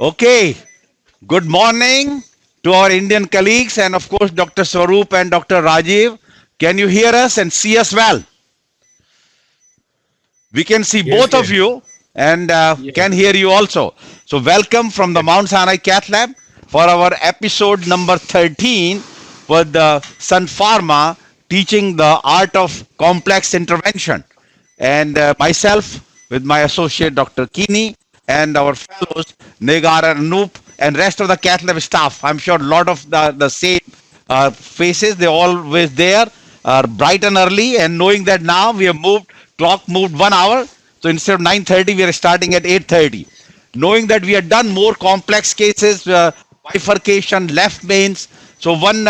Okay, good morning to our Indian colleagues and of course Dr. Swaroop and Dr. Rajiv. Can you hear us and see us well? We can see Yes, both of yes, you and yes. can hear you also. So welcome from the Yes. Mount Sinai Cath Lab for our episode number 13 with the Sun Pharma teaching the art of complex intervention. And myself with my associate Dr. Kini and our fellows Negar and Anoop and rest of the Cath Lab staff. I'm sure a lot of the same faces, they're always there, bright and early, and knowing that now we have moved, clock moved 1 hour, so instead of 9:30, we are starting at 8:30. Knowing that we have done more complex cases, bifurcation, left mains. So one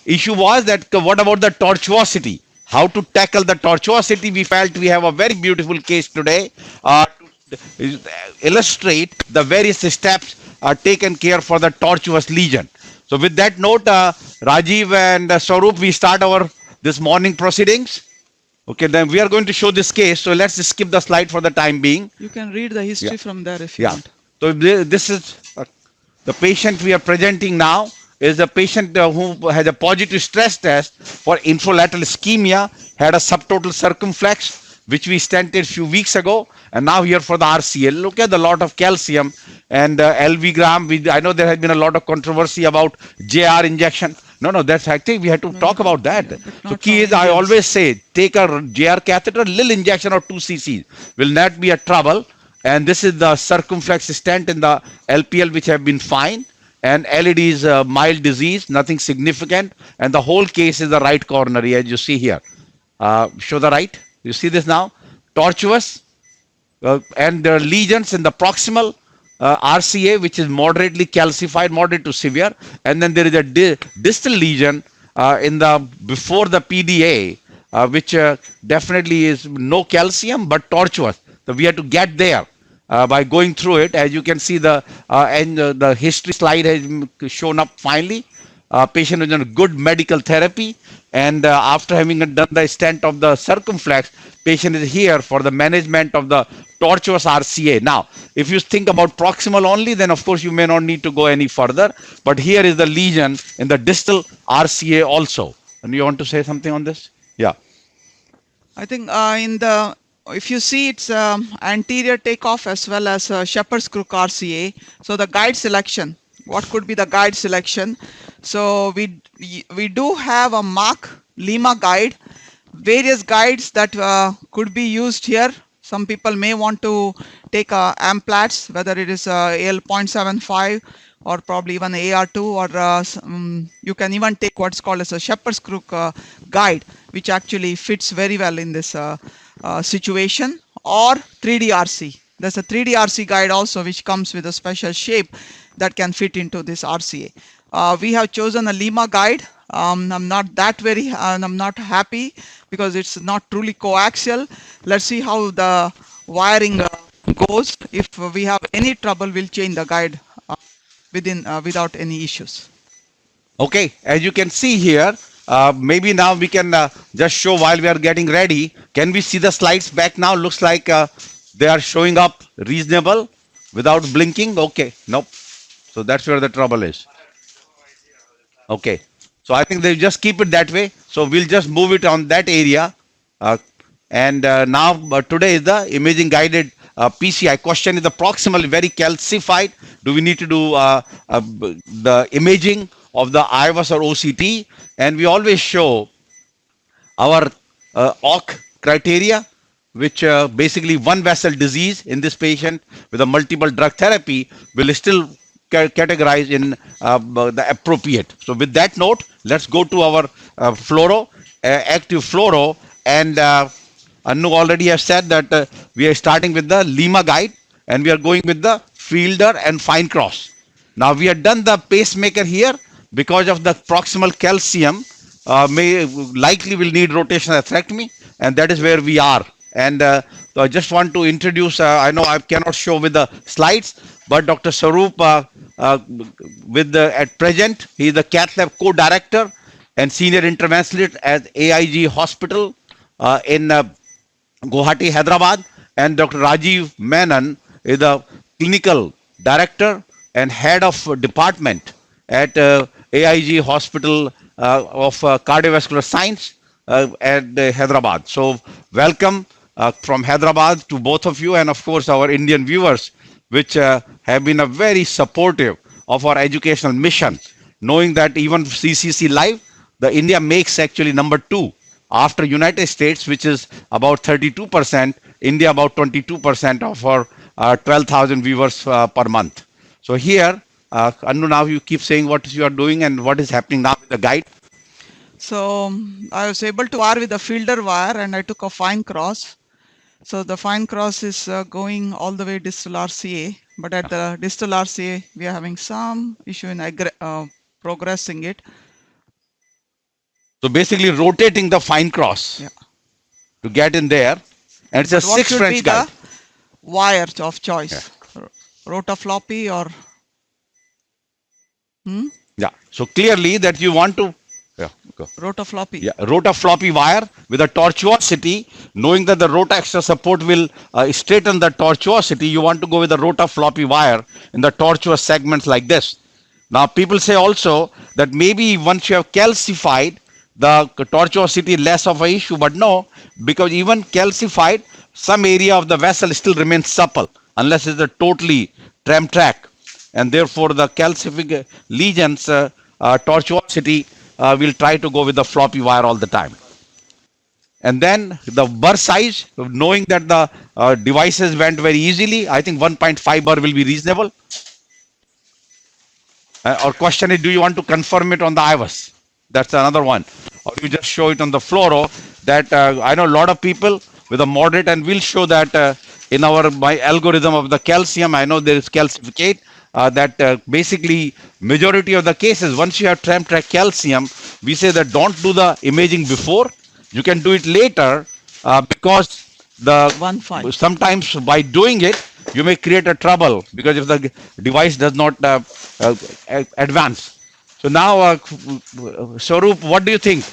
issue was that what about the tortuosity? How to tackle the tortuosity? We felt we have a very beautiful case today to illustrate the various steps taken care for the tortuous lesion. So with that note, Rajiv and Swaroop, we start our this morning proceedings. Okay, then we are going to show this case. So let's just skip the slide for the time being. You can read the Yeah, history from there if you yeah. want. So this is the patient we are presenting now is a patient who has a positive stress test for infralateral ischemia, had a subtotal circumflex, which we stented few weeks ago, and now here for the RCL. Look at the lot of calcium and LV gram. I know there has been a lot of controversy about JR injection. No, that's actually we had to No, talk about that. yeah, but So not key for is I Indians. always say take a JR catheter, little injection of 2 cc will not be a trouble. And this is the circumflex stent in the LPL which have been fine, and LED is a mild disease, nothing significant, and the whole case is the right coronary as you see here. Show the right. You see this now? Tortuous, and there are lesions in the proximal RCA, which is moderately calcified, moderate to severe, and then there is a distal lesion in the before the PDA, which definitely is no calcium but tortuous. So we have to get there by going through it. As you can see, the history slide has shown up finally. Patient is on good medical therapy, and after having done the stent of the circumflex, patient is here for the management of the tortuous RCA. Now, if you think about proximal only, then of course you may not need to go any further. But here is the lesion in the distal RCA also. And you want to say something on this? Yeah. I think if you see it's anterior takeoff as well as Shepherd's crook RCA. So the guide selection, what could be the guide selection? So we do have a Mach Lima guide, various guides that could be used here. Some people may want to take Amplats, whether it is AL 0.75 or probably even AR2, or you can even take what's called as a Shepherd's crook guide, which actually fits very well in this situation, or 3D-RC. There's a 3D-RC guide also which comes with a special shape that can fit into this RCA. We have chosen a Lima guide. I'm not happy because it's not truly coaxial. Let's see how the wiring goes. If we have any trouble, we'll change the guide without any issues. Okay, as you can see here, maybe now we can just show while we are getting ready. Can we see the slides back now? Looks like they are showing up reasonable without blinking. Okay, nope. So that's where the trouble is. Okay, so I think they just keep it that way. So we'll just move it on that area. Uh, and now today is the imaging guided PCI. Question is the proximal very calcified. Do we need to do the imaging of the IVUS or OCT? And we always show our OC criteria, which basically one vessel disease in this patient with a multiple drug therapy will still categorize in the appropriate. So with that note, let's go to our active fluoro, and Anu already has said that we are starting with the Lima guide and we are going with the Fielder and Fine Cross. Now we have done the pacemaker here because of the proximal calcium may likely will need rotational atherectomy, and that is where we are. And so I just want to introduce. I know I cannot show with the slides, but Dr. Swaroop, with the at present, he is the Cath Lab co-director and senior interventionist at AIG Hospital in Guwahati, Hyderabad, and Dr. Rajiv Menon is the clinical director and head of department at AIG Hospital of Cardiovascular Science at Hyderabad. So welcome from Hyderabad to both of you, and of course our Indian viewers, which have been a very supportive of our educational mission, knowing that even CCC Live, the India makes actually number two after United States, which is about 32%, India about 22% of our 12,000 viewers per month. So here, Anu, now you keep saying what you are doing and what is happening now with the guide. So I was able to wire with the fielder wire, and I took a fine cross. So the fine cross is going all the way distal RCA, but at the distal RCA, we are having some issue in progressing it. So basically rotating the fine cross Yeah. to get in there. And it's a But what 6 should French be guide. the wire of choice? Rotafloppy or Yeah. So clearly that you want to, yeah, go. rotafloppy? Yeah, rota floppy wire with a tortuosity, knowing that the rota extra support will straighten the tortuosity, you want to go with the rota floppy wire in the tortuous segments like this. Now, people say also that maybe once you have calcified, the tortuosity less of an issue, but no, because even calcified, some area of the vessel still remains supple unless it's a totally tram track, and therefore the calcific lesions tortuosity will try to go with the floppy wire all the time. And then the burr size, knowing that the devices went very easily, I think 1.5 burr will be reasonable. Our question is, do you want to confirm it on the IVUS? That's another one. Or you just show it on the fluoro. That I know a lot of people with a moderate, and we'll show that in our my algorithm of the calcium. I know there is calcificate. That basically majority of the cases, once you have tram track calcium, we say that don't do the imaging before. You can do it later because the 1.5. sometimes by doing it you may create a trouble because if the device does not advance. So now, Swaroop, what do you think?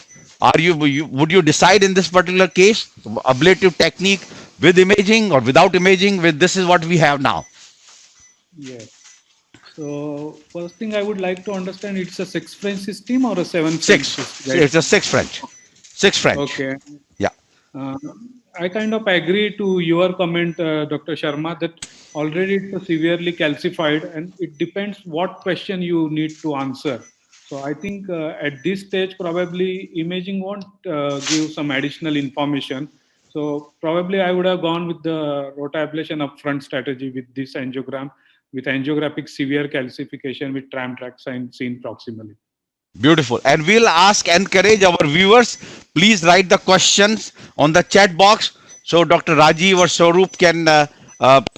Would you decide in this particular case ablative technique with imaging or without imaging? With this is what we have now. Yes. So first thing I would like to understand, it's a 6 French system or a 7 French Six. system? It's a 6 French. 6 French. Okay. Yeah. Uh, I kind of agree to your comment, Dr. Sharma, that already it's severely calcified, and it depends what question you need to answer. So I think at this stage, probably imaging won't give some additional information. So probably I would have gone with the rotablation upfront strategy with this angiogram, with angiographic severe calcification with tram track sign seen proximally. Beautiful. And we'll encourage our viewers, please write the questions on the chat box so Dr. Rajiv or Swaroop can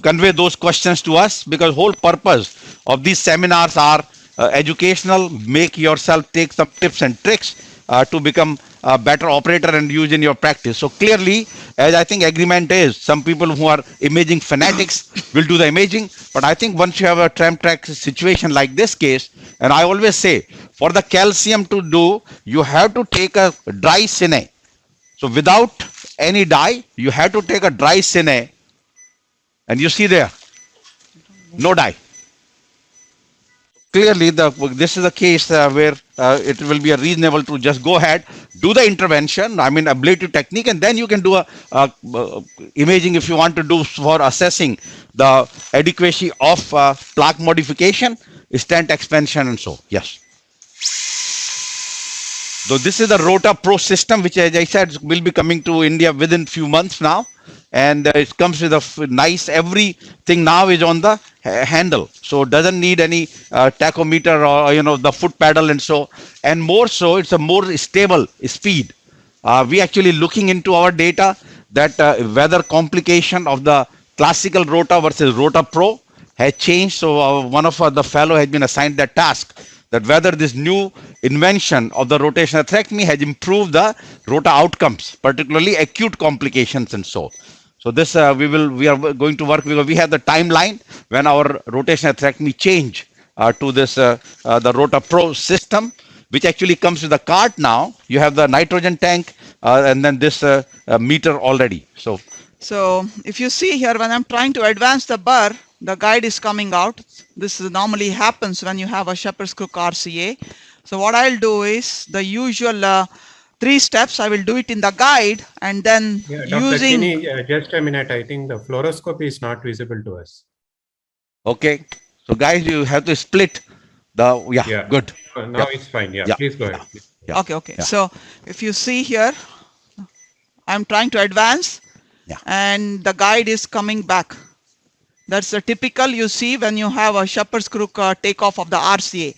convey those questions to us, because whole purpose of these seminars are educational, make yourself take some tips and tricks to become a better operator and use in your practice. So clearly, as I think agreement is, some people who are imaging fanatics will do the imaging, but I think once you have a tram track situation like this case, and I always say, for the calcium to do, you have to take a dry cine. So without any dye, you have to take a dry cine, and you see there, no dye. Clearly, this is a case where it will be a reasonable to just go ahead, do the intervention, I mean ablative technique, and then you can do a imaging if you want to do for assessing the adequacy of plaque modification, stent expansion, and so. Yes. So this is the Rota Pro system, which, as I said, will be coming to India within few months now, and it comes with a nice, everything now is on the handle, so it doesn't need any tachometer or the foot pedal, and so, and more so it's a more stable speed. We actually looking into our data that whether complication of the classical Rota versus Rota Pro has changed. So one of the fellow has been assigned that task, that whether this new invention of the rotational atherectomy has improved the Rota outcomes, particularly acute complications and so. So this we are going to work, because we have the timeline when our rotational atherectomy change to this the Rota Pro system, which actually comes with the cart now. You have the nitrogen tank and then this meter already. So So if you see here, when I'm trying to advance the burr, the guide is coming out. This normally happens when you have a shepherd's crook RCA. So what I'll do is the usual 3 steps. I will do it in the guide, and then Yeah, Dr. using Kinney, just a minute. I think the fluoroscopy is not visible to us. Okay. So guys, you have to split the, Yeah. good. Now Yep. it's fine. Yeah, Yeah. please go ahead. Please. Yeah. okay. Yeah. So if you see here, I'm trying to advance, Yeah. and the guide is coming back. That's the typical you see when you have a shepherd's crook takeoff of the RCA.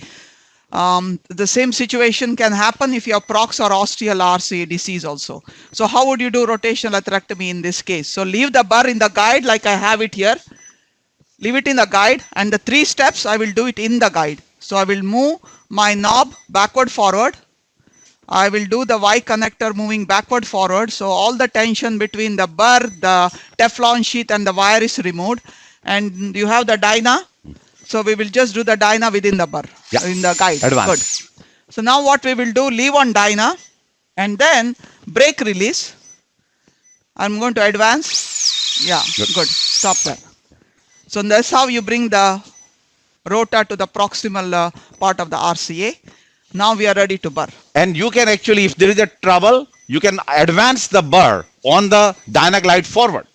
The same situation can happen if you have prox or ostial RCA disease also. So how would you do rotational atherectomy in this case? So leave the burr in the guide like I have it here. Leave it in the guide, and the 3 steps I will do it in the guide. So I will move my knob backward forward. I will do the Y connector moving backward forward. So all the tension between the burr, the Teflon sheath and the wire is removed. And you have the dyna. So we will just do the dyna within the burr, Yeah. in the guide. Advance. Good. So now what we will do, leave on dyna and then brake release. I'm going to advance. Yeah, good. Stop there. So that's how you bring the rotor to the proximal part of the RCA. Now we are ready to burr. And you can actually, if there is a trouble, you can advance the burr on the Dynaglide forward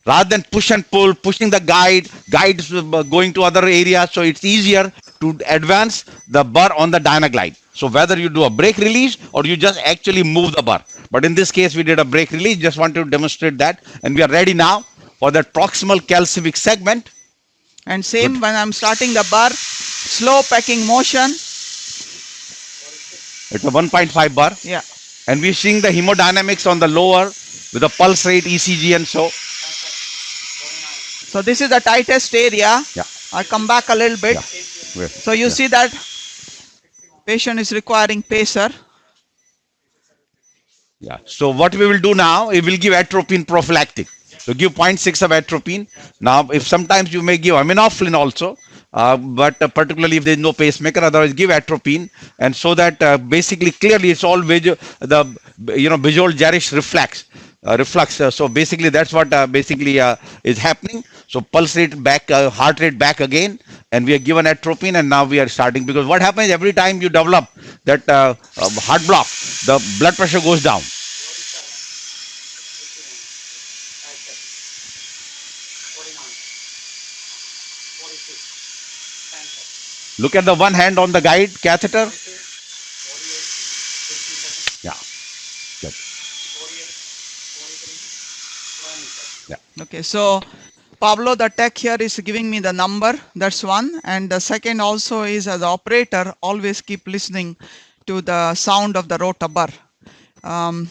rather than push and pull, pushing the guides going to other areas. So it's easier to advance the burr on the Dynaglide. So whether you do a brake release or you just actually move the burr. But in this case, we did a brake release. Just want to demonstrate that. And we are ready now for that proximal calcific segment. And same when I'm starting the burr, slow pecking motion. It's a 1.5 bar. Yeah. And we're seeing the hemodynamics on the lower with the pulse rate, ECG and so. So this is the tightest area. Yeah. I come back a little bit. Yeah. So you see that patient is requiring pacer. Yeah. So what we will do now, we will give atropine prophylactic. So give 0.6 of atropine. Now, if sometimes you may give aminophylline also, but particularly if there is no pacemaker, otherwise give atropine, and so that basically clearly it's all visual Jarisch reflux. So basically that's what is happening. So pulse rate back, heart rate back again, and we are given atropine, and now we are starting, because what happens every time you develop that heart block, the blood pressure goes down. Look at the one hand on the guide catheter. Yeah. Good. Yeah. Okay, so Pablo, the tech here is giving me the number. That's one. And the second also is, as the operator, always keep listening to the sound of the rotor burr.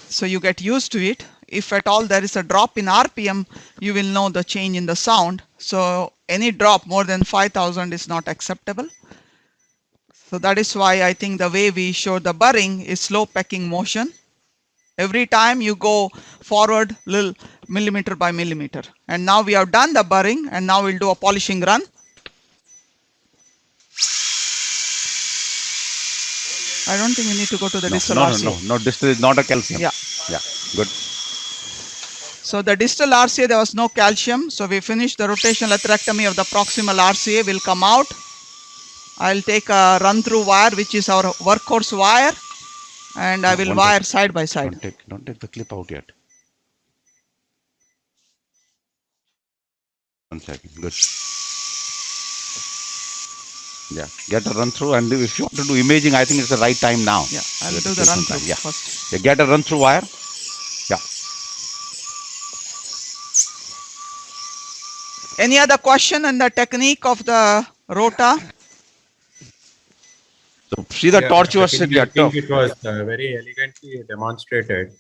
So you get used to it. If at all there is a drop in RPM, you will know the change in the sound. So any drop more than 5,000 is not acceptable. So that is why I think the way we show the burring is slow pecking motion. Every time you go forward little millimeter by millimeter. And now we have done the burring, and now we'll do a polishing run. I don't think we need to go to the distal RCA. No, distal is not a calcium. Yeah. Yeah, good. So the distal RCA, there was no calcium. So we finished the rotational atherectomy of the proximal RCA. Will come out. I'll take a run through wire, which is our workhorse wire, and I will wire side by side. Don't take the clip out yet. 1 second. Good. Yeah, get a run through, and if you want to do imaging, I think it's the right time now. Yeah, I'll do the run through Yeah. first. Yeah, get a run through wire. Yeah. Any other question on the technique of the rotor? So see the torch you were sitting I at. think it was very elegantly demonstrated.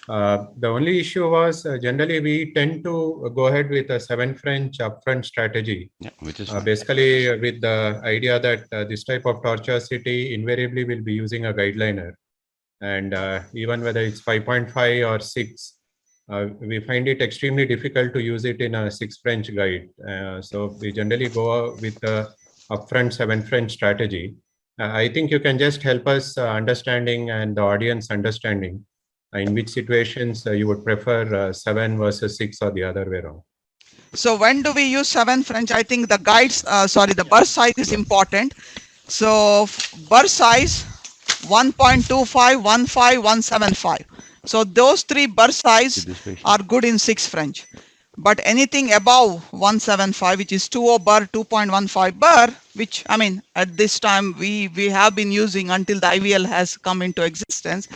The only issue was generally we tend to go ahead with a 7 French upfront strategy. Yeah, which is basically with the idea that this type of tortuosity invariably will be using a guideliner. And even whether it's 5.5 or 6, we find it extremely difficult to use it in a 6 French guide. So we generally go with the upfront 7 French strategy. I think you can just help us understanding and the audience understanding in which situations you would prefer 7 versus 6 or the other way around. So when do we use 7 French? I think the guides, the burst size is important. So burst size 1.25, 1.5, 1.75. So those three burst size This patient. are good in 6 French. But anything above 1.75, which is 2.0 bar, 2.15 bar, which I mean at this time we have been using until the IVL has come into existence.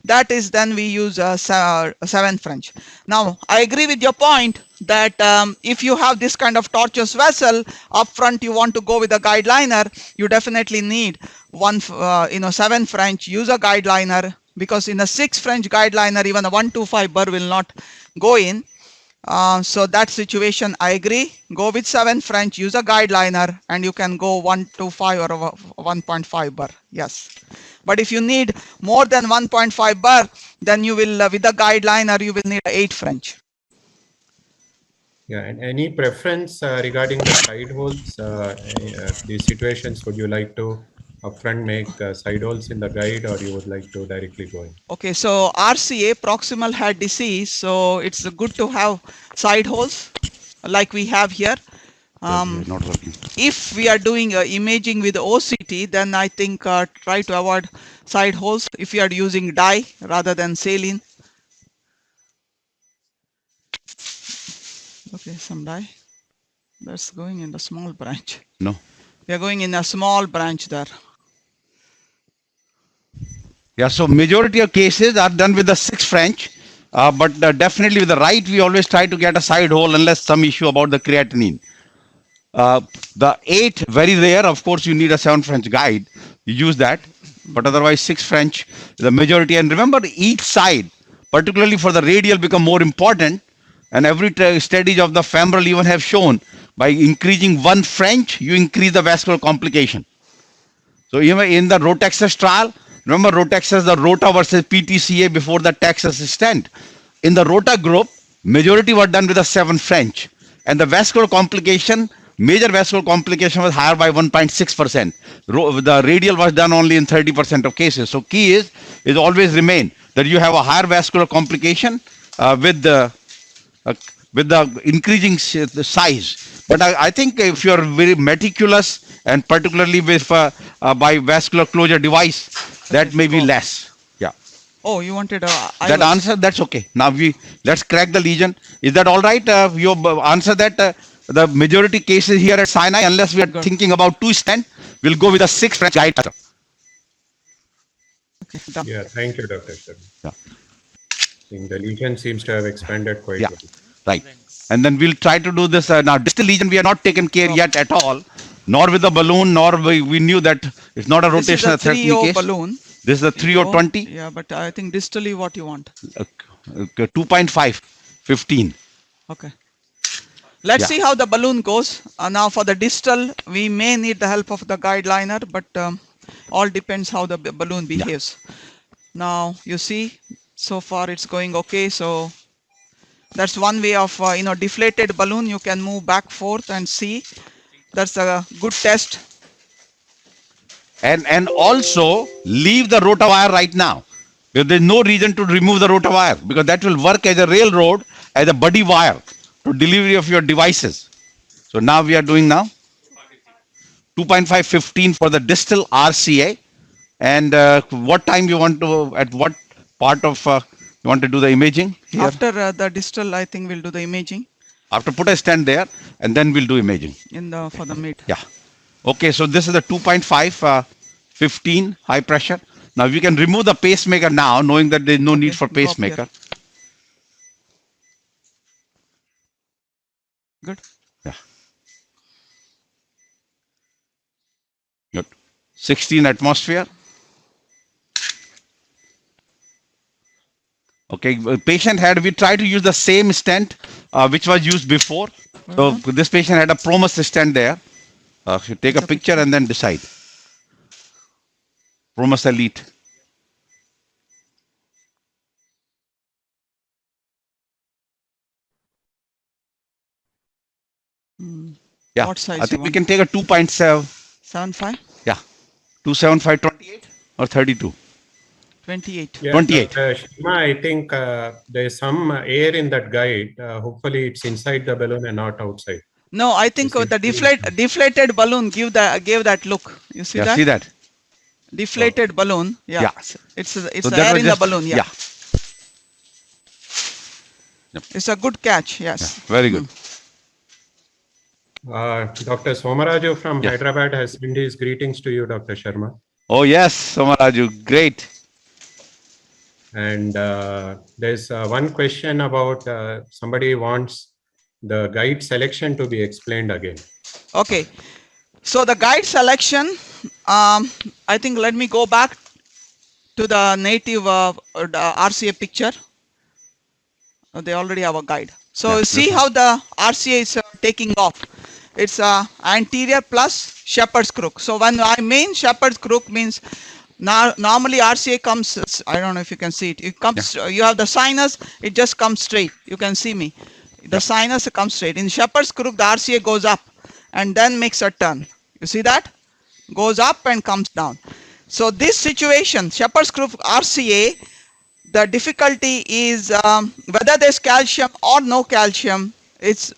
That is then we use 7 French. Now I agree with your point that if you have this kind of tortuous vessel up front, you want to go with a guide liner, you definitely need 7 French. Use a guide liner, because in a 6 French guide liner even a 125 burr will not go in. So that situation, I agree. Go with 7 French, use a guide liner, and you can go 125 or 1.5 bar. Yes. But if you need more than 1.5 bar, then you will, with the guide liner, you will need 8 French. Yeah, and any preference regarding the side holes? These situations, would you like to upfront make side holes in the guide, or you would like to directly go in? Okay, so RCA, proximal head disease, so it's good to have side holes like we have here. Not working. If we are doing imaging with OCT, then I think try to avoid side holes if you are using dye rather than saline. Okay, some dye. That's going in the small branch. No. We are going in a small branch there. Yeah, so majority of cases are done with the 6 French, but definitely with the right, we always try to get a side hole unless some issue about the creatinine. The 8, very rare, of course, you need a 7 French guide. You use that, but otherwise 6 French, the majority. And remember, each side, particularly for the radial, become more important. And every studies of the femoral even have shown by increasing 1 French, you increase the vascular complication. So even in the Rotexas trial, remember Rotexas, the Rota versus PTCA before the Texas stent. In the Rota group, majority were done with a 7 French. And the vascular complication, major vascular complication was higher by 1.6%. The radial was done only in 30% of cases. So key is always remain that you have a higher vascular complication with the increasing the size. But I think if you are very meticulous and particularly with by vascular closure device, that may be less. Yeah. Oh, you wanted a... That answer, that's okay. Now let's crack the lesion. Is that all right? You answer that the majority cases here at Sinai, unless we are thinking about 2 stent, we'll go with a 6 French guide. Okay, done. Yeah, thank you, Dr. Sharma. Yeah. I think the lesion seems to have expanded quite Yeah. well. Right. And then we'll try to do this. Now, distal lesion, we are not taken care yet at all, nor with the balloon, nor we knew that it's not a This is rotational a threatening 3.0 case. balloon. This is a 3 or 20, Yeah, but I think distally what you want. 2.5, 15. Okay. Let's Yeah. see how the balloon goes. Now for the distal, we may need the help of the guide liner, but all depends how the balloon behaves. Now you see, so far it's going okay. So that's one way of, deflated balloon. You can move back, forth and see. That's a good test. And also leave the rotawire right now. Because there's no reason to remove the rotawire because that will work as a railroad, as a buddy wire to delivery of your devices. So now we are doing now 2.5, 15 for the distal RCA. And what time you want to, at what part of you want to do the imaging here? After the distal, I think we'll do the imaging After put a stent there and then we'll do imaging. for the mid. Yeah. Okay, so this is the 2.5, 15 high pressure. Now we can remove the pacemaker now, knowing that there is no need for go up here. pacemaker. Good. Yeah. Good. 16 atmosphere. Okay, patient had, we tried to use the same stent which was used before. So this patient had a Promus stent there. You take a picture and then decide. Promus Elite. Yeah, What size I you think we want? can take a 2.7. 7.5? Yeah, 275, 28 or 32. 28. Yeah, 28. Sharma, I think there's some air in that guide. Hopefully, it's inside the balloon and not outside. No, I think This the is- deflated balloon gave that look. You see Yeah, that? see that? Deflated balloon. Yeah. Yeah. It's So the that air was in the just- balloon. Yeah. yeah. It's a good catch. Yes. Very good. Dr. Somaraju from Yeah. Hyderabad has sent his greetings to you, Dr. Sharma. Oh, yes, Somaraju, great. And there's one question about somebody wants the guide selection to be explained again. Okay. So the guide selection, I think let me go back to the native the RCA picture. They already have a guide. So Yeah, see how the RCA is taking off. It's anterior plus shepherd's crook. So when I mean shepherd's crook means normally RCA comes, I don't know if you can see it. It comes, you have the sinus, it just comes straight. You can see me. The sinus comes straight. In shepherd's crook, the RCA goes up and then makes a turn. You see that? Goes up and comes down. So this situation, shepherd's crook RCA, the difficulty is whether there's calcium or no calcium. It's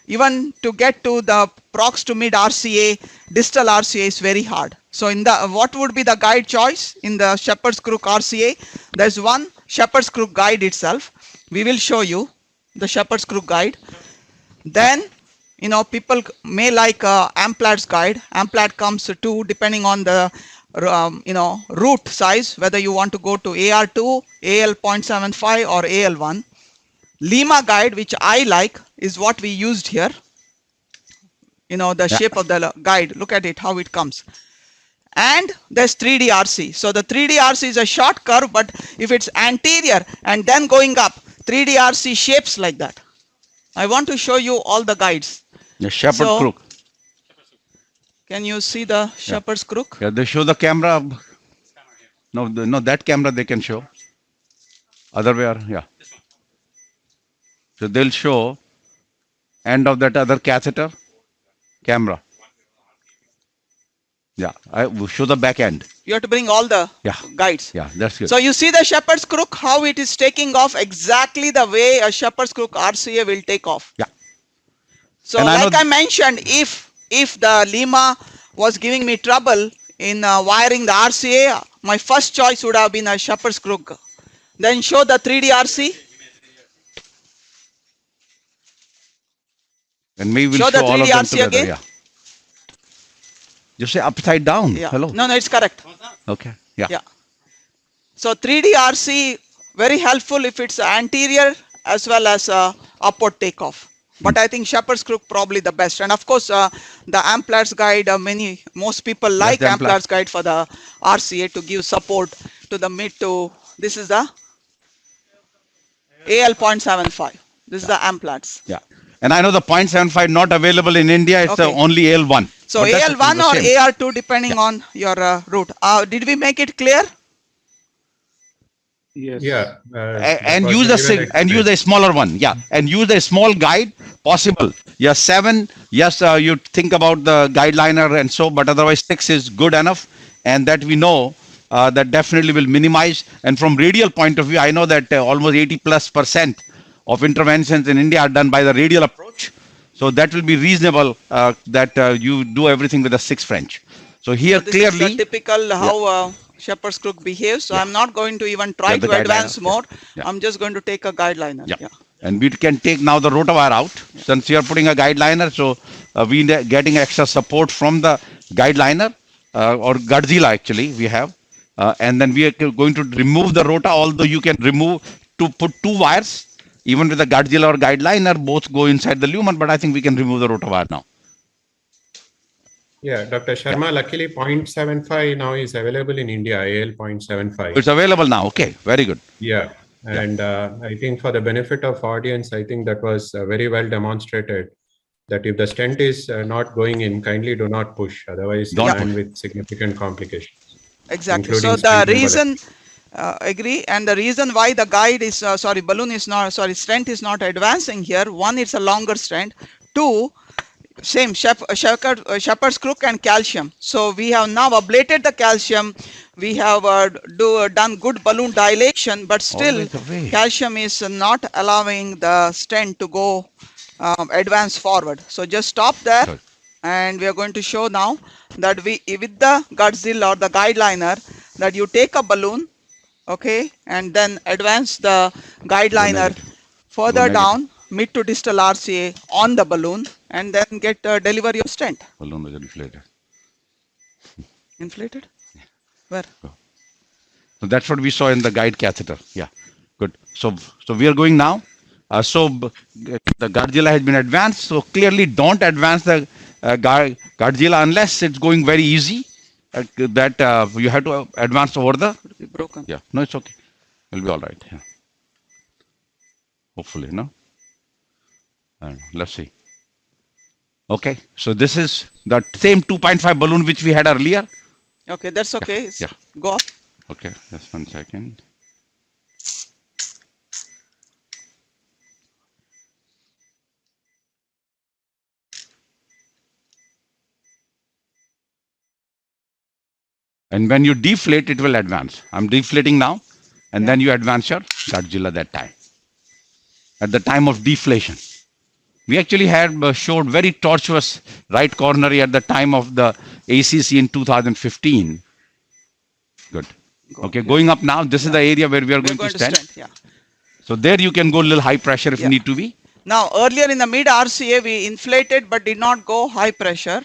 even to get to the prox to mid RCA, distal RCA is very hard. So in the what would be the guide choice in the shepherd's crook RCA? There's one shepherd's crook guide itself. We will show you the shepherd's crook guide. Then people may like Amplat's guide. Amplat comes to 2 depending on the root size, whether you want to go to AR2, AL 0.75 or AL1. Lima guide, which I like, is what we used here. The shape of the guide. Look at it, how it comes. And there's 3D RC. So the 3D RC is a short curve, but if it's anterior and then going up, 3D RC shapes like that. I want to show you all the guides. The shepherd So- crook. Can you see the shepherd's crook? Yeah, they show the camera. No, that camera they can show. Other way, yeah. So they'll show end of that other catheter camera. Yeah, I will show the back end. You have to bring all the Yeah. guides. Yeah, that's good. So you see the shepherd's crook, how it is taking off exactly the way a shepherd's crook RCA will take off. Yeah. So And I like know- I mentioned, if the Lima was giving me trouble in wiring the RCA, my first choice would have been a shepherd's crook. Then show the 3D RC. And maybe we'll show show, the all of 3D them RC together. again. Yeah. You say upside down. Yeah. Hello. No, it's correct. Okay. Yeah. Yeah. So 3D RC, very helpful if it's anterior as well as upward takeoff. But I think shepherd's crook probably the best. And of course, the Amplat's guide, most people like the Amplat. Amplat's guide for the RCA to give support to the mid to, this is the AL 0.75. This is the Amplat's. Yeah. And I know the 0.75 not available in India. It's Okay. only AL1. So But that's AL1 the or same. AR2 depending on your route. Did we make it clear? Yes. Yeah. And use use a smaller one. Yeah. And use a small guide possible. Yes, 7. Yes, you think about the guideliner and so, but otherwise 6 is good enough. And that we know that definitely will minimize. And from radial point of view, I know that almost 80+% of interventions in India are done by the radial approach. So that will be reasonable that you do everything with a 6 French. So here This is clearly, the typical how shepherd's crook behaves. So I'm not going to even try Yeah, the to advance guideliner. more. Yeah. I'm just going to take a guideliner. yeah. And we can take now the rotawire out since you are putting a guideliner. So we getting extra support from the guideliner or Godzilla actually we have. And then we are going to remove the rota, although you can put 2 wires. Even with the Godzilla or guideliner, both go inside the lumen, but I think we can remove the rotawire now. Yeah, Dr. Sharma, luckily 0.75 now is available in India, AL 0.75. It's available now. Okay, very good. Yeah. And I think for the benefit of audience, I think that was very well demonstrated that if the stent is not going in, kindly do not push. Otherwise, you Don't land with significant complications. Exactly. Including So the stent reason, agree, and the reason why the guide is, stent is not advancing here, one, it's a longer stent. 2, Same shepherd's crook and calcium. So we have now ablated the calcium. We have done good balloon dilation, but still Always away. calcium is not allowing the stent to go advance forward. So just stop there. Good. And we are going to show now that with the Godzilla or the guide liner, that you take a balloon, okay, and then advance the guide liner negative. further negative. down mid to distal RCA on the balloon, and then deliver your stent. Balloon was inflated. Inflated? Where? So that's what we saw in the guide catheter. Yeah, good. So we are going now. The Godzilla has been advanced. So clearly, don't advance the Godzilla unless it's going very easy. That you have to advance over the. Could be broken. Yeah, no, it's okay. It'll be all right. Yeah. Hopefully, no. Let's see. Okay, so this is the same 2.5 balloon which we had earlier. Okay, that's okay. Yeah. Go up. Okay, just 1 second. And when you deflate, it will advance. I'm deflating now, and then you advance your Godzilla that time. At the time of deflation. We actually had showed very tortuous right coronary at the time of the ACC in 2015. Good. Okay, going up now, this is the area where we are We're going to stand. Yeah. So there you can go a little high pressure if Yeah. need to be. Now, earlier in the mid RCA, we inflated but did not go high pressure.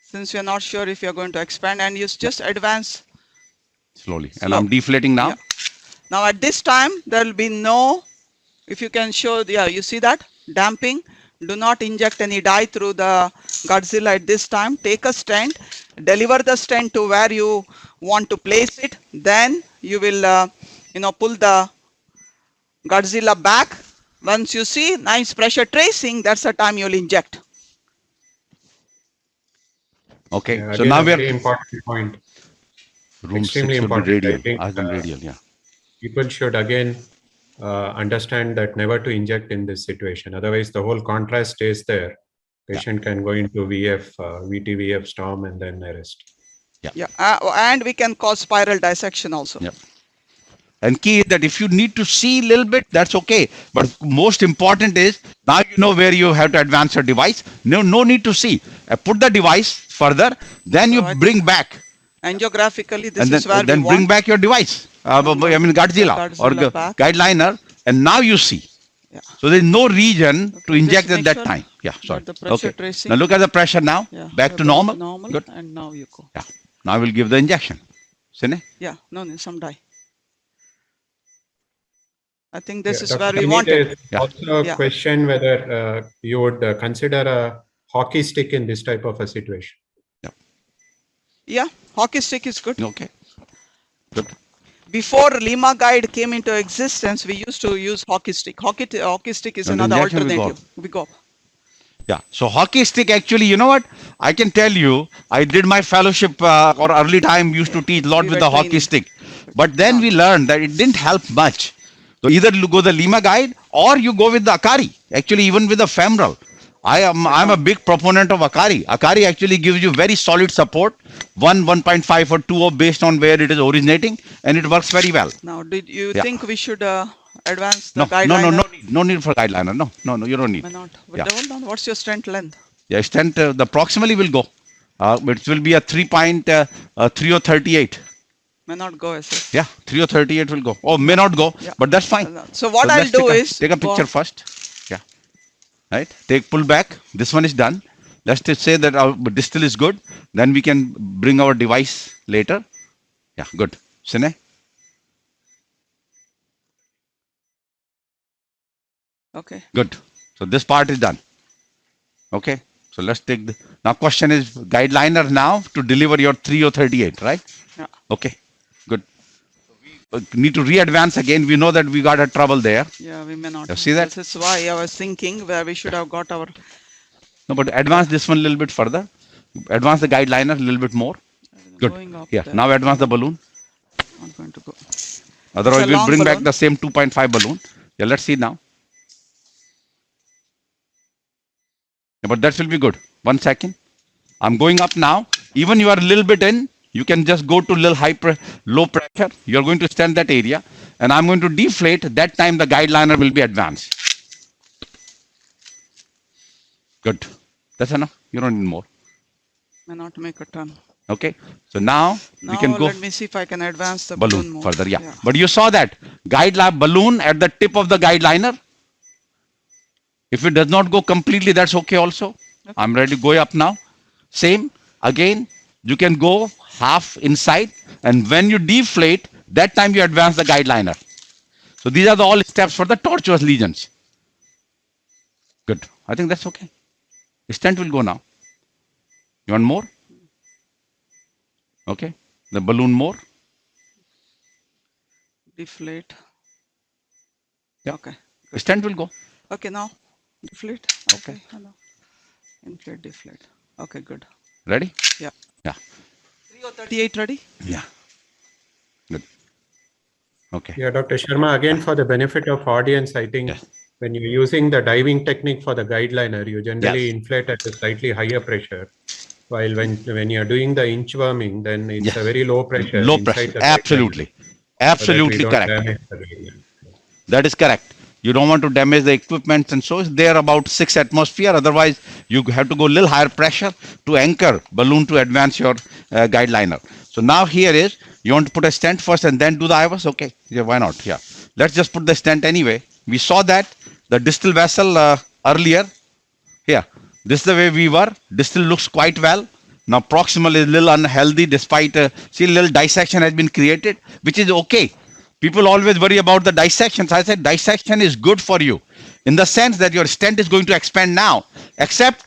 Since we are not sure if you're going to expand, and you just advance. Slowly. And Slow. I'm deflating now. Yeah. Now at this time, there will be no, if you can show, yeah, you see that? Damping. Do not inject any dye through the Godzilla at this time. Take a stent, deliver the stent to where you want to place it. Then you will, pull the Godzilla back. Once you see nice pressure tracing, that's the time you'll inject. Okay. Yeah, So again, now a we very are important point. room 6 extremely will be important. I radial. think, As in radial, yeah. People should again understand that never to inject in this situation. Otherwise, the whole contrast stays there. Patient can go into VTVF storm and then arrest. Yeah, and we can cause spiral dissection also. Yeah. And key is that if you need to see a little bit, that's okay. But most important is now you know where you have to advance your device. No need to see. Put the device further, then you So I bring back. Angiographically, this And is where then we bring want. back your device. Godzilla or Godzilla back. guide liner. And now you see. Yeah. So there's no region to Okay, inject just at make that sure time. Yeah, sorry. the pressure Okay. tracing- Now look at the pressure now. Yeah, Back we're to going normal. Good. And now you go. Yeah. Now we'll give the injection. Sine? Yeah, no, some dye. I think this Yeah, is Dr. where we Sangeeta, wanted. it's Yeah. also a Yeah. question whether you would consider a hockey stick in this type of a situation. Yeah, hockey stick is good. Okay. Good. Before Lima Guide came into existence, we used to use hockey stick. Hockey stick is And another injection we go alternative. We go. Yeah. So hockey stick, actually, you know what? I can tell you, I did my fellowship or early time used to teach a lot We with were the hockey training. stick. But then we learned that it didn't help much. So either you go the Lima guide or you go with the Akari. Actually, even with the femoral. I'm a big proponent of Akari. Akari actually gives you very solid support, 1.5 or 2 based on where it is originating, and it works very well. Now, did you Yeah. think we should advance the No, guideline? no need for guideliner. No, you don't need. Why not? Yeah. Hold on. What's your stent length? Yeah, stent, the proximally will go. It will be a 3 or 38. May not go as Yeah, 3 or 38 will go. Oh, may not go, Yeah. but that's fine. So what I'll let's do take is take a go- picture first. Yeah, right. Take pull back. This one is done. Let's just say that our distal is good. Then we can bring our device later. Yeah, good. Sine. Okay. Good. So this part is done. Okay. So let's take the now. Question is guideliner now to deliver your 3 or 38, right? Yeah. Okay. Good. Need to re-advance again. We know that we got a trouble there. Yeah, we may not. You see that? This is why I was thinking where we should have got our. No, but advance this one a little bit further. Advance the guideliner a little bit more. Good. Going up Yeah. there. Now advance the balloon. Not going to go. Otherwise, It's a we'll long bring back balloon. the same 2.5 balloon. Yeah. Let's see now. but that will be good. 1 second. I'm going up now. Even you are a little bit in, you can just go to little low pressure. You're going to stand that area, and I'm going to deflate. That time the guide liner will be advanced. Good. That's enough. You don't need more. May not make a turn. Okay. So now we Now can go let me see if I can advance the balloon balloon more. further. Yeah. But you saw that balloon at the tip of the guide liner. If it does not go completely, that's okay also. Okay. I'm ready to go up now. Same again. You can go half inside, and when you deflate, that time you advance the guide liner. So these are the all steps for the tortuous lesions. Good. I think that's okay. Stent will go now. You want more? Okay. The balloon more. Deflate. Yeah. Okay. Stent will go. Okay, now deflate. Okay. Hello. Inflate, deflate. Okay, good. Ready? Yeah. Yeah. 3038 ready? Yeah. Good. Okay. Yeah, Dr. Sharma, again, for the benefit of audience, I think Yes. when you're using the diving technique for the guide liner, you generally Yes. inflate at a slightly higher pressure. While when you're doing the inchworming, then it's Yes. a very low pressure. Low inside pressure. the guide liner, Absolutely. so that we Absolutely don't correct. damage the guide liner. That is correct. You don't want to damage the equipment, and so it's there about 6 atmosphere. Otherwise, you have to go a little higher pressure to anchor balloon to advance your guide liner. So now here is, you want to put a stent first and then do the IVUS? Okay, yeah, why not? Yeah. Let's just put the stent anyway. We saw that the distal vessel earlier. Here, this is the way we were. Distal looks quite well. Now proximal is a little unhealthy despite, see, a little dissection has been created, which is okay. People always worry about the dissections. I said dissection is good for you in the sense that your stent is going to expand now, except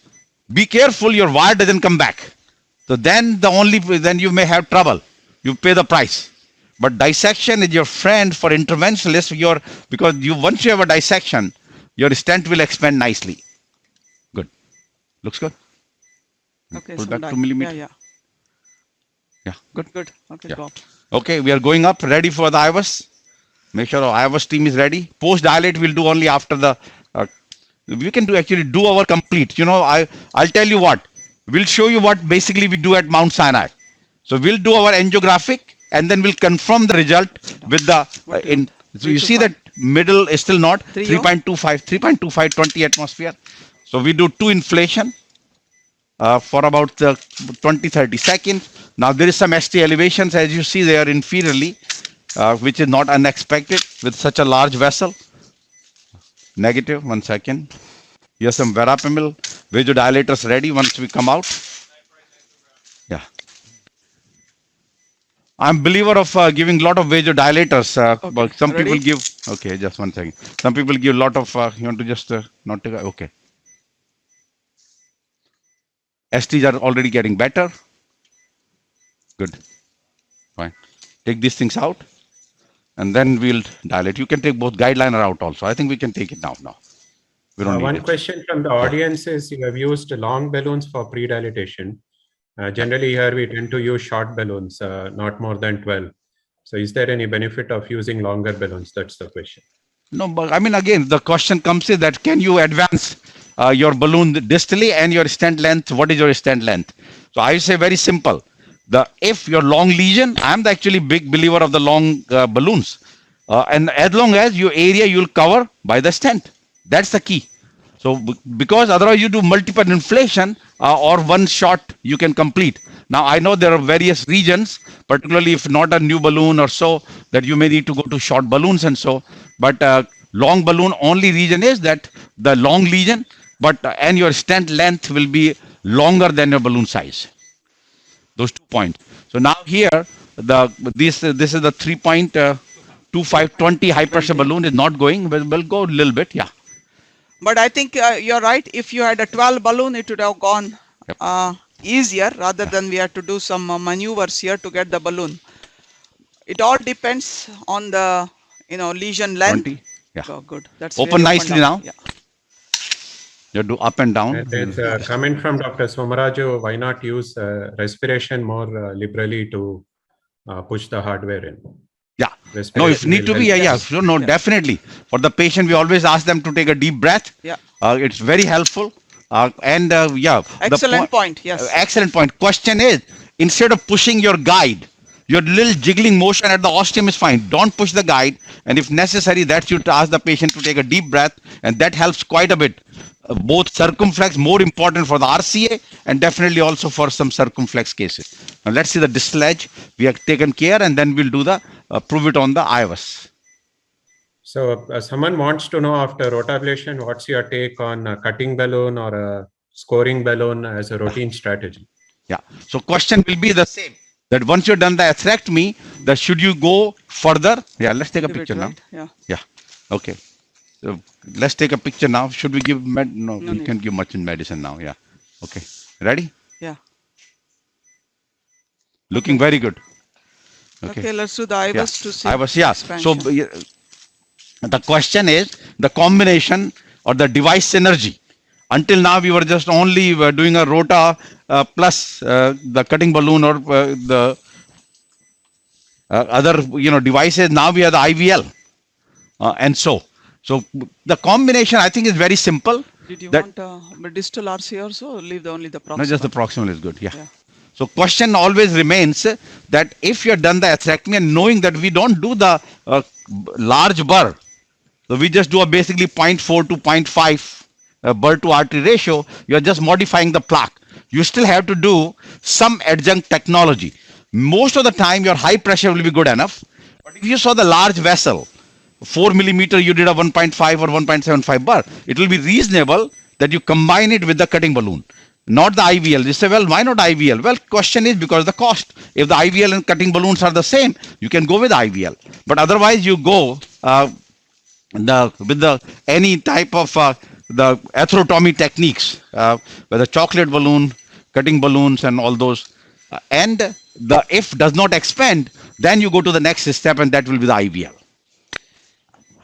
be careful your wire doesn't come back. So then then you may have trouble. You pay the price. But dissection is your friend for interventionalists, because once you have a dissection, your stent will expand nicely. Good. Looks good. Okay, Pull so back done. 2 millimeter. Yeah, Yeah, good. good. Okay, Yeah. go up. Okay, we are going up, ready for the IVUS. Make sure our IVUS team is ready. Post dilate we'll do only after the. We can do our complete. I'll tell you what. We'll show you what basically we do at Mount Sinai. So we'll do our angiographic, and then we'll confirm the result with the. So you see that middle is still not 3.25, 20 atmosphere. So we do 2 inflation. For about 20-30 seconds. Now there is some ST elevations, as you see, they are inferiorly, which is not unexpected with such a large vessel. Negative, 1 second. Here's some verapamil vasodilators ready once we come out. Yeah. I'm believer of giving a lot of vasodilators, but some ready? people give, okay, just 1 second. Some people give a lot of, you want to just not take, okay. STs are already getting better. Good. Fine. Take these things out, and then we'll dilate. You can take both guide liner out also. I think we can take it now. We don't need One it. question from the audience is, you have used long balloons for pre-dilatation. Generally here we tend to use short balloons, not more than 12. So is there any benefit of using longer balloons? That's the question. No, but I mean, again, the question comes is that can you advance your balloon distally and your stent length? What is your stent length? So I say very simple. If your long lesion, I'm the actually big believer of the long balloons. And as long as your area you'll cover by the stent. That's the key. So because otherwise you do multiple inflation or one shot you can complete. Now I know there are various regions, particularly if not a new balloon or so, that you may need to go to short balloons and so. But long balloon only region is that the long lesion, and your stent length will be longer than your balloon size. Those 2 points. So now here, this is the 3.2520 high pressure balloon is not going. We'll go a little bit, yeah. But I think you're right. If you had a 12 balloon, it would have gone easier rather than we had to do some maneuvers here to get the balloon. It all depends on the lesion length. 20, yeah. Oh, good. That's Open really nicely down. now. Yeah. You do up and down. And there's a comment from Dr. Somaraju, why not use respiration more liberally to push the hardware in? Yeah. Respiration No, if need will to be, help. yeah. So, no, definitely. For the patient, we always ask them to take a deep breath. Yeah. It's very helpful Yeah, Excellent point. Yes. excellent point. Question is, instead of pushing your guide, your little jiggling motion at the ostium is fine. Don't push the guide, and if necessary, that's you to ask the patient to take a deep breath, and that helps quite a bit. Both circumflex more important for the RCA, and definitely also for some circumflex cases. Now let's see the distal edge. We have taken care, and then we'll do the prove it on the IVUS. So someone wants to know after rotablation, what's your take on a cutting balloon or a scoring balloon as a routine strategy? Yeah. So question will be the same. That once you're done the atherectomy, that should you go further? Yeah. Let's take a Give it, picture now. right? Yeah. Yeah. Okay. So let's take a picture now. Should we give med? No, No we need. can't give much in medicine now. Yeah. Okay. Ready? Yeah. Looking Okay. very good. Okay. Let's do the Yeah. IVUS to see. I was, yeah. So expansion. the question is the combination or the device synergy. Until now, we were just only doing a rota plus the cutting balloon or the other devices. Now we have the IVL, and so the combination I think is very simple. Did you that- want distal RC also? Or leave only the proximal. Not just the proximal is good. Yeah. Yeah. So question always remains that if you have done the atherectomy and knowing that we don't do the large burr, so we just do a basically 0.4 to 0.5 burr to artery ratio, you are just modifying the plaque. You still have to do some adjunct technology. Most of the time your high pressure will be good enough. But if you saw the large vessel, 4 millimeter, you did a 1.5 or 1.75 bar, it will be reasonable that you combine it with the cutting balloon, not the IVL. You say, well, why not IVL? Well, question is because the cost. If the IVL and cutting balloons are the same, you can go with IVL. But otherwise, you go with the any type of the atherotomy techniques, whether chocolate balloon, cutting balloons, and all those. And the if does not expand, then you go to the next step, and that will be the IVL.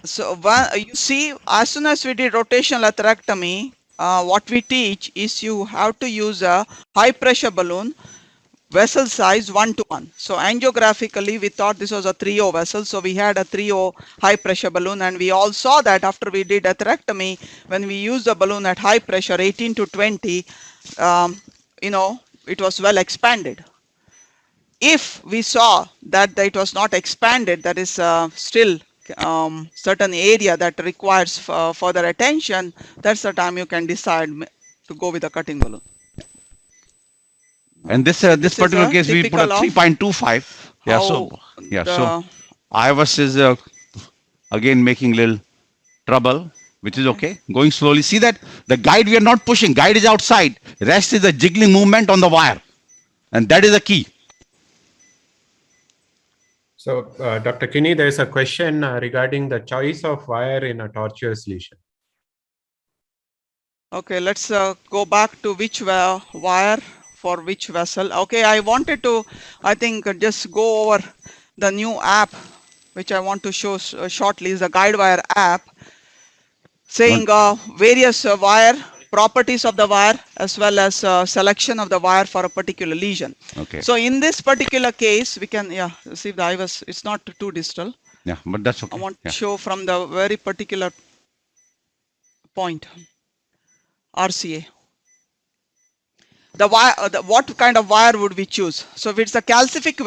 So you see, as soon as we did rotational atherectomy, what we teach is you have to use a high pressure balloon, vessel size 1:1. So angiographically, we thought this was a 3O vessel. So we had a 3O high pressure balloon, and we all saw that after we did atherectomy, when we used the balloon at high pressure 18 to 20, it was well expanded. If we saw that it was not expanded, that is still certain area that requires further attention, that's the time you can decide to go with a cutting balloon. And this is particular a case we put a typical of 3.25. Yeah. So how so IVUS is again making little trouble, which is okay. Going slowly. See that the guide we are not pushing. Guide is outside. Rest is the jiggling movement on the wire, and that is the key. So, Dr. Kinney, there's a question regarding the choice of wire in a tortuous lesion. Okay, let's go back to which wire for which vessel. Okay, I wanted to, I think, just go over the new app, which I want to show shortly, is the GuideWire app, saying various wire properties of the wire as well as selection of the wire for a particular lesion. Okay. So in this particular case, we can, see the IVUS, it's not too distal. Yeah, but that's okay. I want Yeah. to show from the very particular point, RCA. The wire, what kind of wire would we choose? So if it's a calcific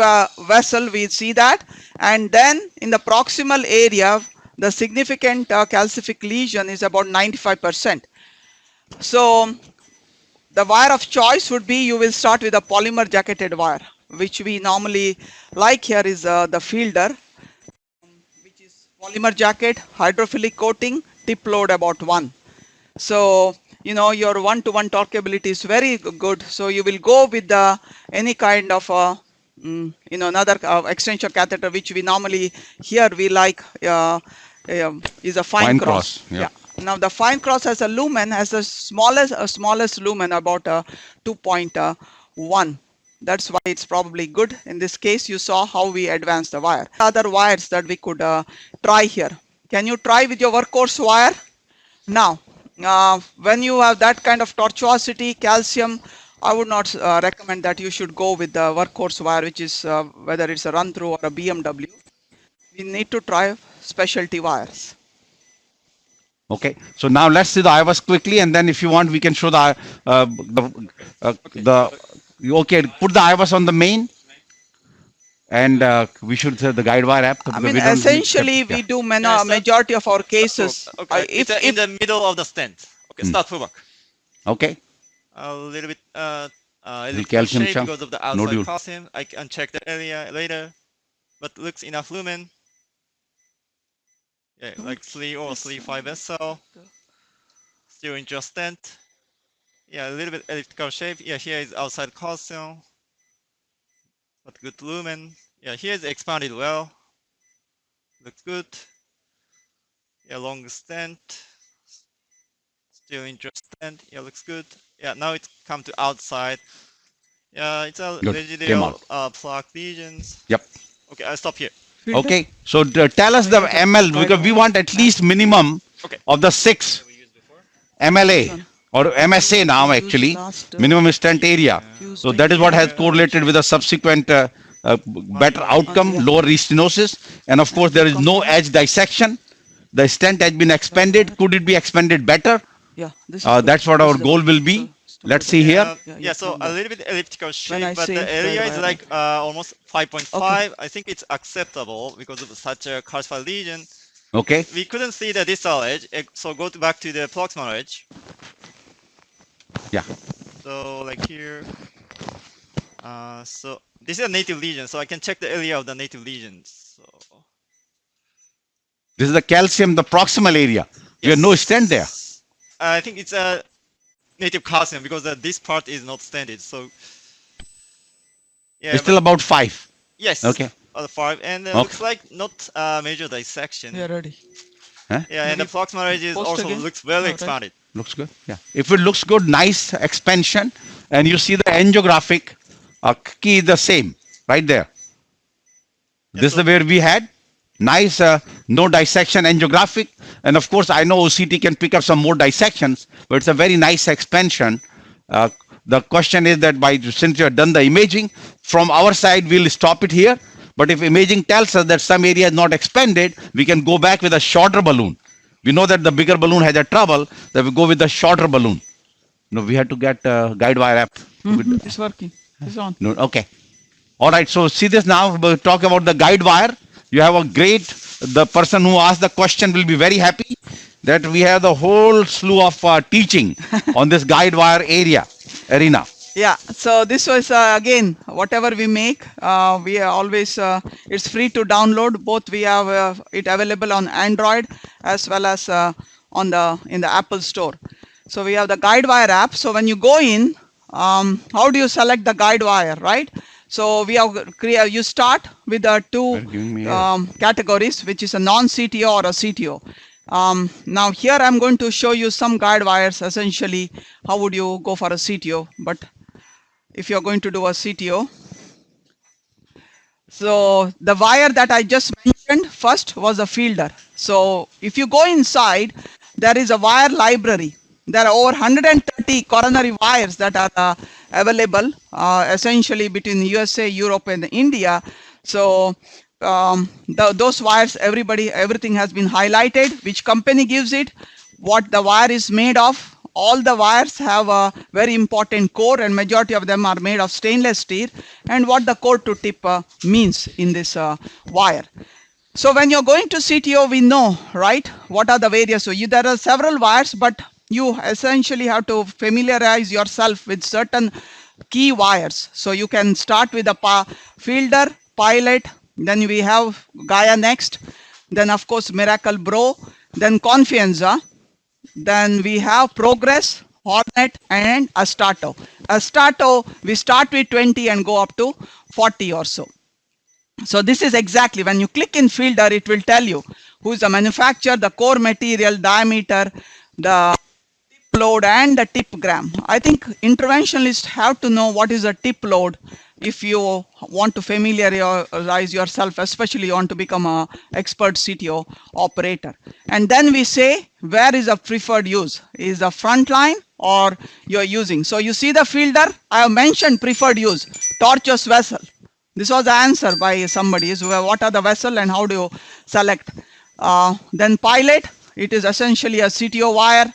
vessel, we see that, and then in the proximal area, the significant calcific lesion is about 95%. So the wire of choice would be, you will start with a polymer jacketed wire, which we normally like here is the Fielder, which is polymer jacket, hydrophilic coating, tip load about 1. So, your 1-to-1 torqueability is very good. So you will go with any kind of, another extension catheter, which we normally here we like is a fine cross. Yeah. Now the fine cross has a lumen, has the smallest lumen about 2.1. That's why it's probably good. In this case, you saw how we advanced the wire. Other wires that we could try here. Can you try with your workhorse wire? Now, when you have that kind of tortuosity, calcium, I would not recommend that you should go with the workhorse wire, which is whether it's a run through or a BMW. We need to try specialty wires. Okay, so now let's see the IVAS quickly, and then if you want, we can show okay, put the IVAS on the main, and we should say the guide wire app I because mean, we don't need essentially, yeah. we do Can I start? majority of our Start cases. Puvak. Okay, If it's in the middle of the stand. Okay, Hmm. start Puvak. Okay, A little bit little elliptical calcium shape chunk because of the outside nodule. calcium. I can check the area later, but looks enough lumen. Yeah, like 3 or 3.5 SL. Still in just stent. Yeah, a little bit elliptical shape. Yeah, here is outside calcium, but good lumen. Yeah, here is expanded well. Looks good. Yeah, long stent. Still in just stent. Yeah, looks good. Yeah, now it's come to outside. Yeah, it's a Good, came residual out. plaque lesions. Yep. Okay, I'll stop here. filter, Okay, so tell us the ML because we want at least minimum Okay. of the 6 MLA or MSA now actually, minimum stent area. So that is what has correlated with a subsequent better outcome, lower restenosis, and of course there is no edge dissection. The stent has been expanded. Could it be expanded better? yeah, this is That's what our goal will be. Let's see here. Yeah, So from a the- little bit elliptical I shape, but say the area guide is wire. like almost 5.5. I think it's acceptable because of such a calcified lesion. Okay. We couldn't see the distal edge, so go back to the proximal edge. Yeah. So like here. So this is a native lesion, so I can check the area of the native lesions. So This is the calcium, the proximal area. We have no stent there. I think it's a native calcium because this part is not stented. So yeah, It's still about 5. yes. Okay. The 5, and Okay. looks like not major dissection. Yeah, ready. Yeah, and the proximal edge is Post also again? looks well Right. expanded. Looks good. Yeah. If it looks good, nice expansion, and you see the angiographic key the same right there. Yeah, This is so- where we had nice no dissection angiographic, and of course I know OCT can pick up some more dissections, but it's a very nice expansion. The question is that since you have done the imaging from our side, we'll stop it here. But if imaging tells us that some area is not expanded, we can go back with a shorter balloon. We know that the bigger balloon has a trouble, that we go with the shorter balloon. No, we had to get guide wire app. It's working. It's on. No, okay. All right. So see this now. We'll talk about the guide wire. You have a great. The person who asked the question will be very happy that we have the whole slew of teaching on this guide wire arena. Yeah, so this was again whatever we make, we are always it's free to download. Both we have it available on Android as well as in the Apple Store. So we have the GuideWire app. So when you go in, how do you select the GuideWire, right? So we have you start with the two giving me categories, which is a non-CTO or a CTO. Now here I'm going to show you some guide wires. Essentially, how would you go for a CTO? But if you're going to do a CTO, so the wire that I just mentioned first was a fielder. So if you go inside, there is a wire library. There are over 130 coronary wires that are available essentially between USA, Europe, and India. So those wires, everything has been highlighted, which company gives it, what the wire is made of. All the wires have a very important core, and majority of them are made of stainless steel, and what the core to tip means in this wire. So when you're going to CTO, we know, right, what are the various. So there are several wires, but you essentially have to familiarize yourself with certain key wires. So you can start with a fielder, pilot, then we have Gaia next, then of course Miracle Bro, then Confianza, then we have Progress, Hornet, and Astato. Astato, we start with 20 and go up to 40 or so. So this is exactly, when you click in fielder, it will tell you who is the manufacturer, the core material, diameter, the tip load, and the tip gram. I think interventionalists have to know what is a tip load if you want to familiarize yourself, especially you want to become an expert CTO operator. And then we say, where is a preferred use? Is the front line or you're using? So you see the fielder, I have mentioned preferred use, tortuous vessel. This was the answer by somebody. So what are the vessel and how do you select? Then pilot, It is essentially a CTO wire.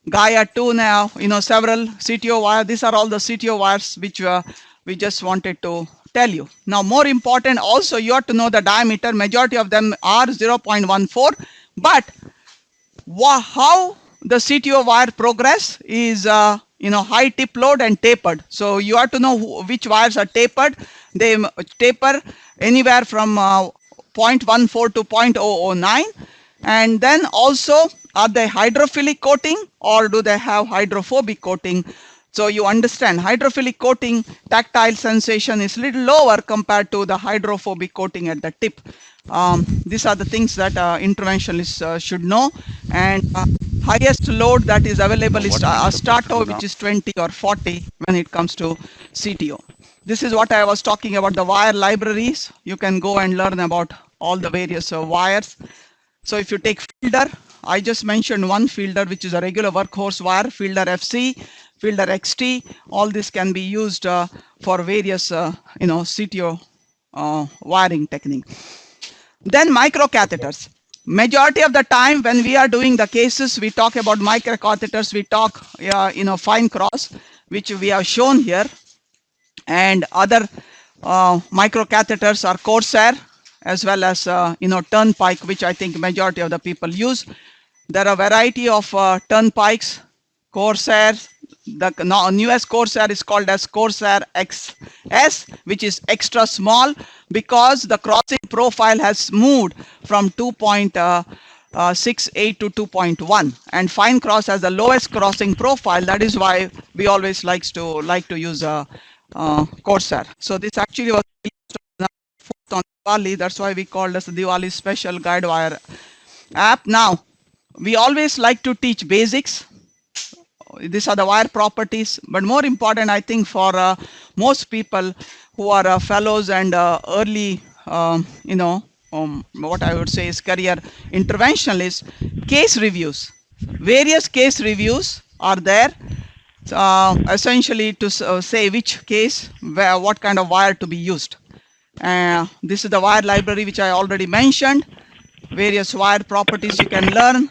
Gaia 2 now, several CTO wire. These are all the CTO wires which we just wanted to tell you. Now, more important also, you have to know the diameter. Majority of them are 0.14, but how the CTO wire progress is high tip load and tapered. So you have to know which wires are tapered. They taper anywhere from 0.14 to 0.009, and then also, are they hydrophilic coating or do they have hydrophobic coating? So you understand, hydrophilic coating tactile sensation is little lower compared to the hydrophobic coating at the tip. These are the things that interventionalists should know. And highest load that is available is Stato, which is 20 or 40 when it comes to CTO. This is what I was talking about, the wire libraries. You can go and learn about all the various wires. So if you take Fielder, I just mentioned one Fielder, which is a regular workhorse wire, Fielder FC, Fielder XT. All this can be used for various, CTO wiring technique. Then microcatheters. Majority of the time when we are doing the cases, we talk about microcatheters, we talk, fine cross, which we have shown here. And other microcatheters are Corsair, as well as, Turnpike, which I think majority of the people use. There are a variety of Turnpikes, Corsair. The newest Corsair is called as Corsair XS, which is extra small because the crossing profile has moved from 2.68 to 2.1, and fine cross has the lowest crossing profile. That is why we always like to use Corsair. So this actually was on Diwali. That's why we called this Diwali special guide wire app. Now, we always like to teach basics. These are the wire properties, but more important, I think, for most people who are fellows and early, what I would say is career interventionalists, case reviews. Various case reviews are there, essentially to say which case, what kind of wire to be used. This is the wire library which I already mentioned. Various wire properties you can learn,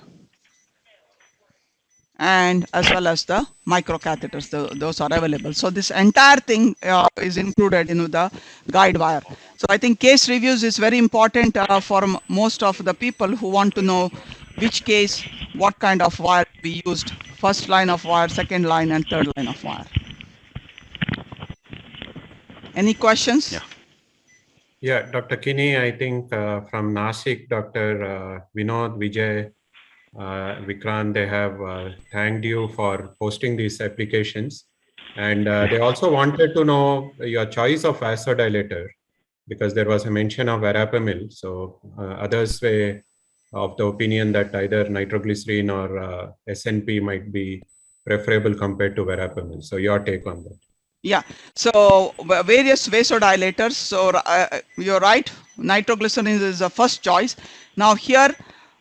and as well as the microcatheters, those are available. So this entire thing is included in the guide wire. So I think case reviews is very important for most of the people who want to know which case, what kind of wire to be used, first line of wire, second line, and third line of wire. Any questions? Yeah. Yeah, Dr. Kinney, I think from Nasik, Dr. Vinod, Vijay, Vikrant, they have thanked you for posting these applications. And they also wanted to know your choice of vasodilator, because there was a mention of verapamil. So others were of the opinion that either nitroglycerin or SNP might be preferable compared to verapamil. So your take on that? Yeah, so various vasodilators. So you're right, nitroglycerin is the first choice. Now here,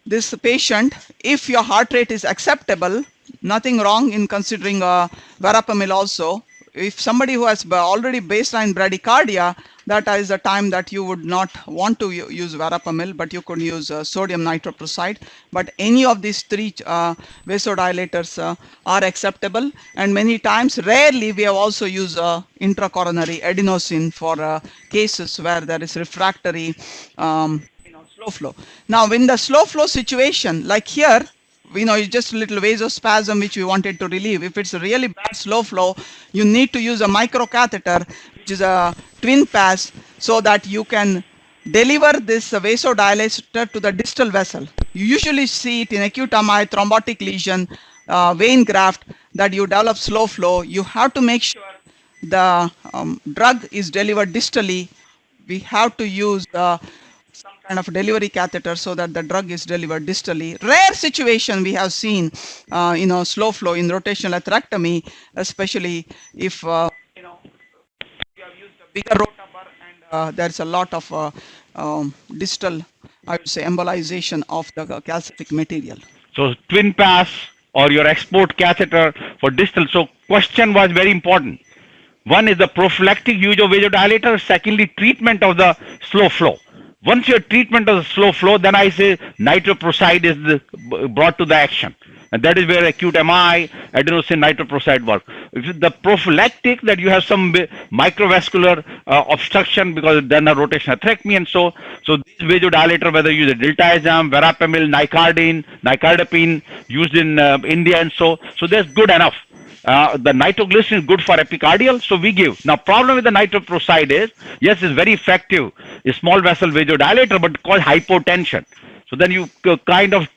this patient, if your heart rate is acceptable, nothing wrong in considering verapamil also. If somebody who has already baseline bradycardia, that is the time that you would not want to use verapamil, but you could use sodium nitroprusside. But any of these three vasodilators are acceptable. And many times, rarely, we have also used intracoronary adenosine for cases where there is refractory slow flow. Now, in the slow flow situation, like here, it's just a little vasospasm which we wanted to relieve. If it's a really bad slow flow, you need to use a microcatheter, which is a twin pass, so that you can deliver this vasodilator to the distal vessel. You usually see it in acute MI, thrombotic lesion, vein graft, that you develop slow flow. You have to make sure the drug is delivered distally. We have to use some kind of delivery catheter so that the drug is delivered distally. Rare situation we have seen, slow flow in rotational atherectomy, especially if you have used a bigger rotamer and there's a lot of distal, I would say, embolization of the calcific material. So twin pass or your export catheter for distal. So question was very important. One is the prophylactic use of vasodilator. Secondly, treatment of the slow flow. Once your treatment is a slow flow, then I say nitroprusside is brought to the action. And that is where acute MI, adenosine nitroprusside work. If the prophylactic that you have some microvascular obstruction because then a rotational atherectomy and so this vasodilator, whether you use a diltiazem, verapamil, nicardipine used in India and so that's good enough. The nitroglycerin is good for epicardial, so we give. Now, problem with the nitroprusside is, yes, it's very effective, a small vessel vasodilator, but cause hypotension. So then you kind of,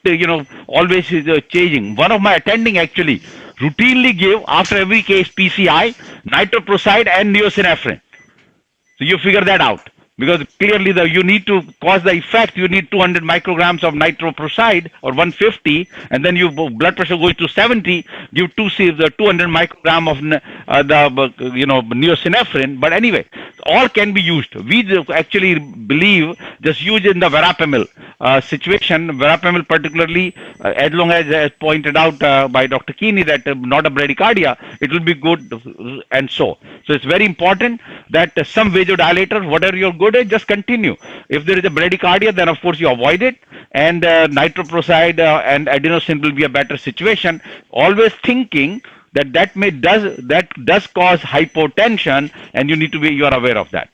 always changing. One of my attending actually routinely give after every case PCI, nitroprusside and neosynephrine. So you figure that out. Because clearly you need to cause the effect, you need 200 micrograms of nitroprusside or 150, and then your blood pressure goes to 70, give 200 microgram of neosynephrine. But anyway, all can be used. We actually believe just use in the verapamil situation. Verapamil particularly, as long as pointed out by Dr. Keeney that not a bradycardia, it will be good and so. So it's very important that some vasodilator, whatever you're good at, just continue. If there is a bradycardia, then of course you avoid it, and nitroprusside and adenosine will be a better situation. Always thinking that does cause hypotension, and you are aware of that.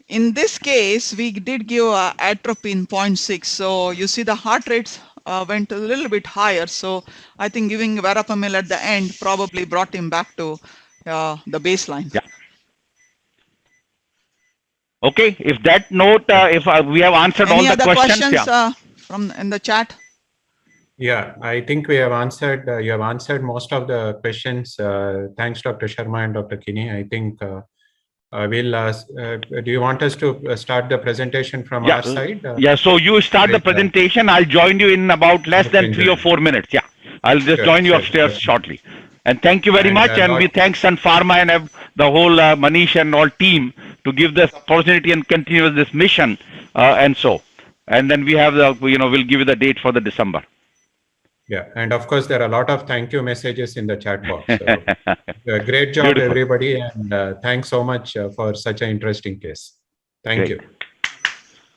In this case, we did give atropine 0.6. So you see the heart rates went a little bit higher. So I think giving verapamil at the end probably brought him back to the baseline. Yeah. Okay. If that note, if we have answered Any all the other questions, from in the chat? Yeah, I think we have answered. You have answered most of the questions. Thanks, Dr. Sharma and Dr. Keeney. I think we'll. Do you want us to start the presentation from our side? Yeah. So you start the presentation. I'll join you in about less than 3 or 4 minutes. Yeah. I'll just join you upstairs shortly. And thank you very much. And we thank Sun Pharma and the whole Manish and all team to give this opportunity and continue this mission and so. And then we have we'll give you the date for the December. Yeah, and of course there are a lot of thank you messages in the chat box. So, great job, everybody, and thanks so much for such an interesting case. Thank you.